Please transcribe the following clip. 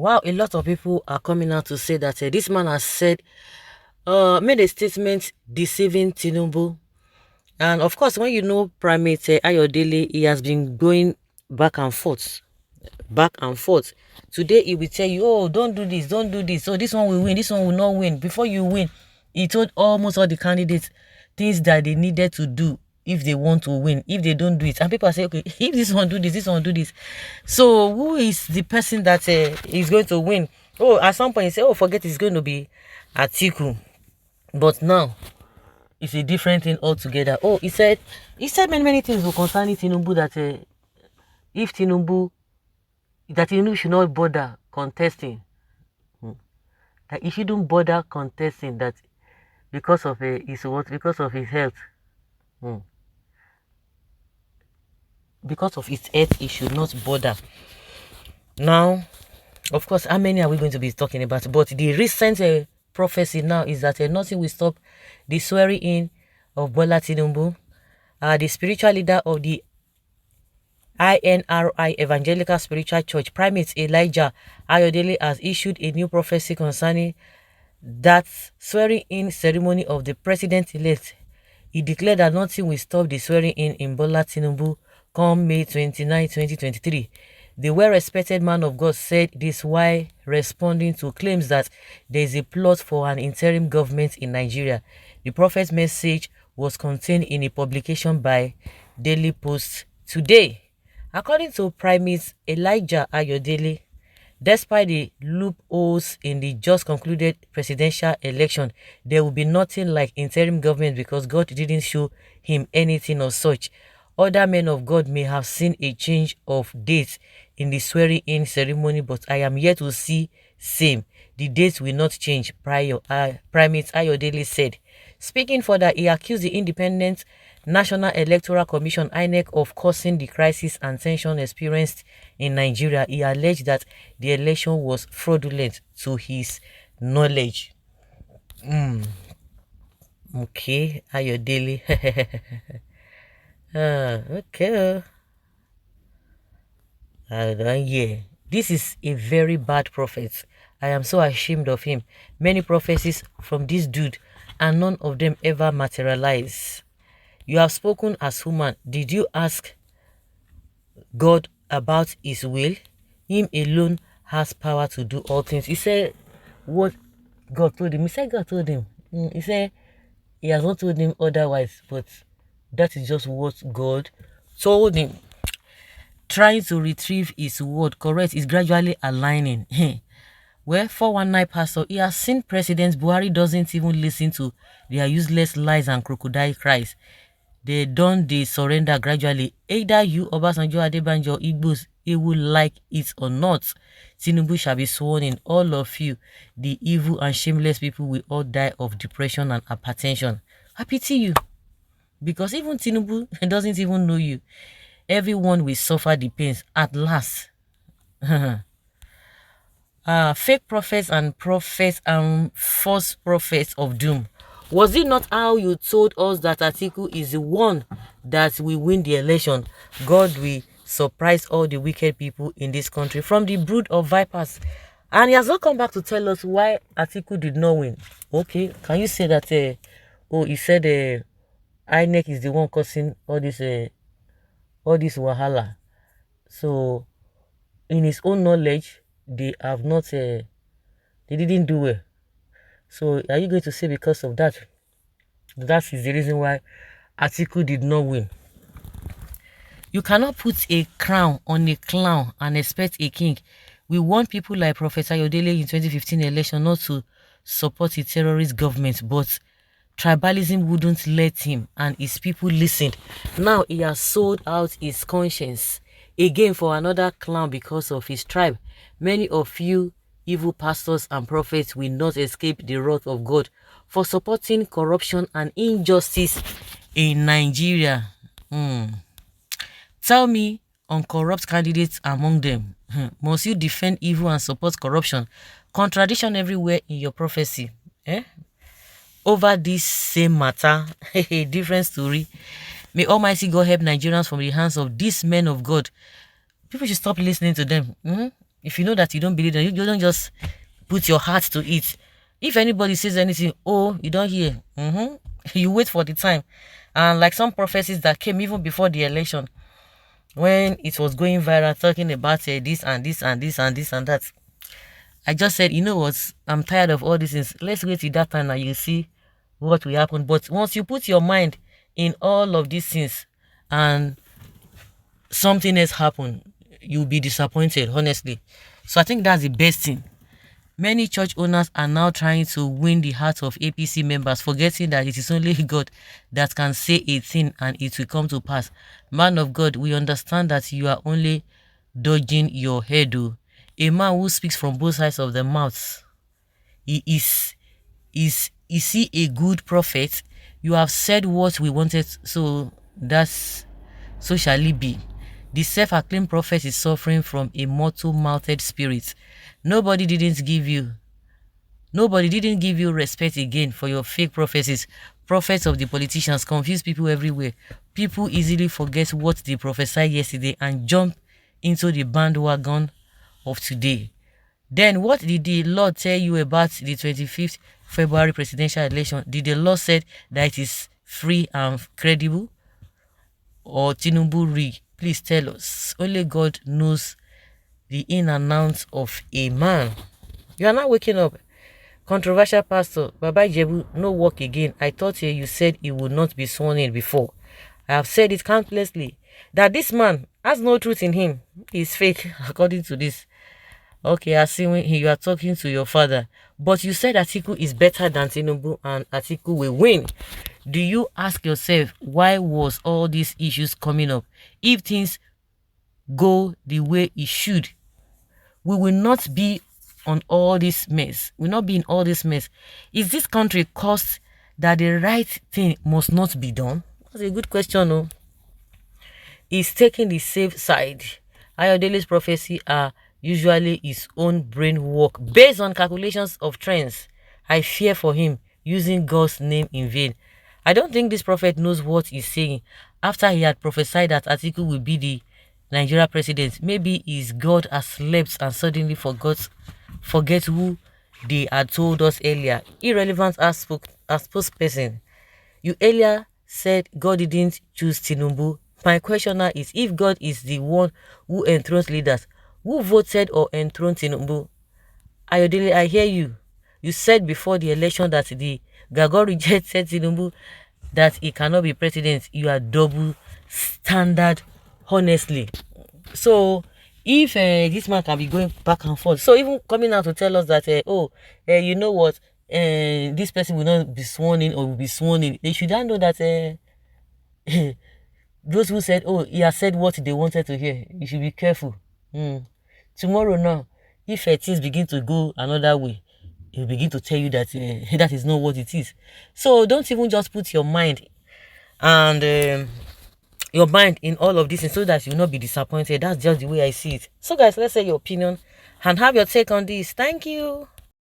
Wow, a lot of people are coming out to say that this man has said, made a statement deceiving Tinubu. And of course, when you know Primate Ayodele, he has been going back and forth, back and forth. Today, he will tell you, oh, don't do this, don't do this. So this one will win, this one will not win. Before you win, he told almost all the candidates things that they needed to do if they want to win, if they don't do it. And people say, okay, if this one do this one do this. So who is the person that is going to win? Oh, at some point, you say, oh, forget it's going to be Atiku. But now, it's a different thing altogether. Oh, he said many things concerning Tinubu that if Tinubu, that Tinubu should not bother contesting. That he shouldn't bother contesting, that because of his what? Because of his health. Hmm. Because of his health, he should not bother. Now, of course, how many are we going to be talking about? But the recent prophecy now is that nothing will stop the swearing in of Bola Tinubu, the spiritual leader of the INRI Evangelical Spiritual Church, Primate Elijah Ayodele, has issued a new prophecy concerning that swearing-in ceremony of the president-elect. He declared that nothing will stop the swearing-in in Bola Tinubu come May 29, 2023. The well-respected man of God said this while responding to claims that there is a plot for an interim government in Nigeria. The prophet's message was contained in a publication by Daily Post today. According to Primate Elijah Ayodele, despite the loopholes in the just concluded presidential election, there will be nothing like interim government because God didn't show him anything of such. Other men of God may have seen a change of date in the swearing-in ceremony, but I am yet to see same. The dates will not change, Primate Ayodele said. Speaking further, he accused the Independent National Electoral Commission (INEC) of causing the crisis and tension experienced in Nigeria. He alleged that the election was fraudulent to his knowledge. Okay, Ayodele. Okay. Yeah. This is a very bad prophet. I am so ashamed of him. Many prophecies from this dude, and none of them ever materialize. You have spoken as human. Did you ask God about his will? Him alone has power to do all things. He said what God told him. He said God told him. He said he has not told him otherwise, but that is just what God told him. Trying to retrieve his word correct is gradually aligning. Well, 419 pastor, he has seen President Buhari doesn't even listen to their useless lies and crocodile cries. They surrender gradually. Either you, Obasanjo, Adebanjo, Igbos, he will like it or not. Tinubu shall be sworn in. All of you, the evil and shameless people, will all die of depression and hypertension. I pity you. Because even Tinubu doesn't even know you. Everyone will suffer the pains at last. Fake prophets and false prophets of doom. Was it not how you told us that Atiku is the one that will win the election? God will surprise all the wicked people in this country from the brood of vipers. And he has not come back to tell us why Atiku did not win. Okay, can you say that? He said INEC is the one causing all this wahala. So, in his own knowledge, they have not. They didn't do well. So, are you going to say because of that? That is the reason why Atiku did not win. You cannot put a crown on a clown and expect a king. We want people like Professor Ayodele in 2015 election not to support a terrorist government, but tribalism wouldn't let him and his people listen. Now he has sold out his conscience again for another clown because of his tribe. Many of you evil pastors and prophets will not escape the wrath of God for supporting corruption and injustice in Nigeria. Tell me, uncorrupt candidates among them, must you defend evil and support corruption? Contradiction everywhere in your prophecy. Over this same matter, a different story. May Almighty God help Nigerians from the hands of these men of God. People should stop listening to them. If you know that you don't believe them, you don't just put your heart to it. If anybody says anything, oh, you don't hear. You wait for the time. And like some prophecies that came even before the election, when it was going viral, talking about this and this and this and this and that, I just said, you know what, I'm tired of all these things. Let's wait till that time and you see what will happen. But once you put your mind in all of these things and something else happen, you'll be disappointed, honestly. So I think that's the best thing. Many church owners are now trying to win the hearts of APC members, forgetting that it is only God that can say a thing and it will come to pass. Man of God, we understand that you are only dodging your head. Oh. A man who speaks from both sides of the mouth. Is he a good prophet? You have said what we wanted, so that's so shall it be. The self-acclaimed prophet is suffering from a mortal-mouthed spirit. Nobody didn't give you respect again for your fake prophecies. Prophets of the politicians confuse people everywhere. People easily forget what they prophesied yesterday and jump into the bandwagon of today. Then what did the Lord tell you about the 25th February presidential election? Did the Lord said that it is free and credible? Or Tinubu rig? Please tell us. Only God knows the in and out of a man. You are not waking up. Controversial pastor, Baba Jebu, no work again. I thought you said he would not be sworn in before. I have said it countlessly that this man has no truth in him. He is fake, according to this. Okay, I see when you are talking to your father. But you said Atiku is better than Tinubu and Atiku will win. Do you ask yourself why was all these issues coming up? If things go the way it should, we will not be on all this mess. We will not be in all this mess. Is this country caused that the right thing must not be done? That's a good question, no? Is taking the safe side. Ayodele's prophecy are usually his own brain work based on calculations of trends. I fear for him using God's name in vain. I don't think this prophet knows what he's saying. After he had prophesied that Atiku will be the Nigeria president, maybe his God has slept and suddenly forget who they had told us earlier. Irrelevant as spokesperson. You earlier said God didn't choose Tinubu. My question now is, if God is the one who enthrones leaders, who voted or enthroned Tinubu? Ayodele, I hear you. You said before the election that the Gagor rejected Tinubu, that he cannot be president. You are double standard, honestly. So if this man can be going back and forth, so even coming out to tell us that you know what, this person will not be sworn in or will be sworn in, they should know that those who said, oh, he has said what they wanted to hear, you should be careful. Tomorrow now, if things begin to go another way, he'll begin to tell you that that is not what it is. So don't even just put your mind and your mind in all of this so that you'll not be disappointed. That's just the way I see it. So guys, let's say your opinion and have your take on this. Thank you.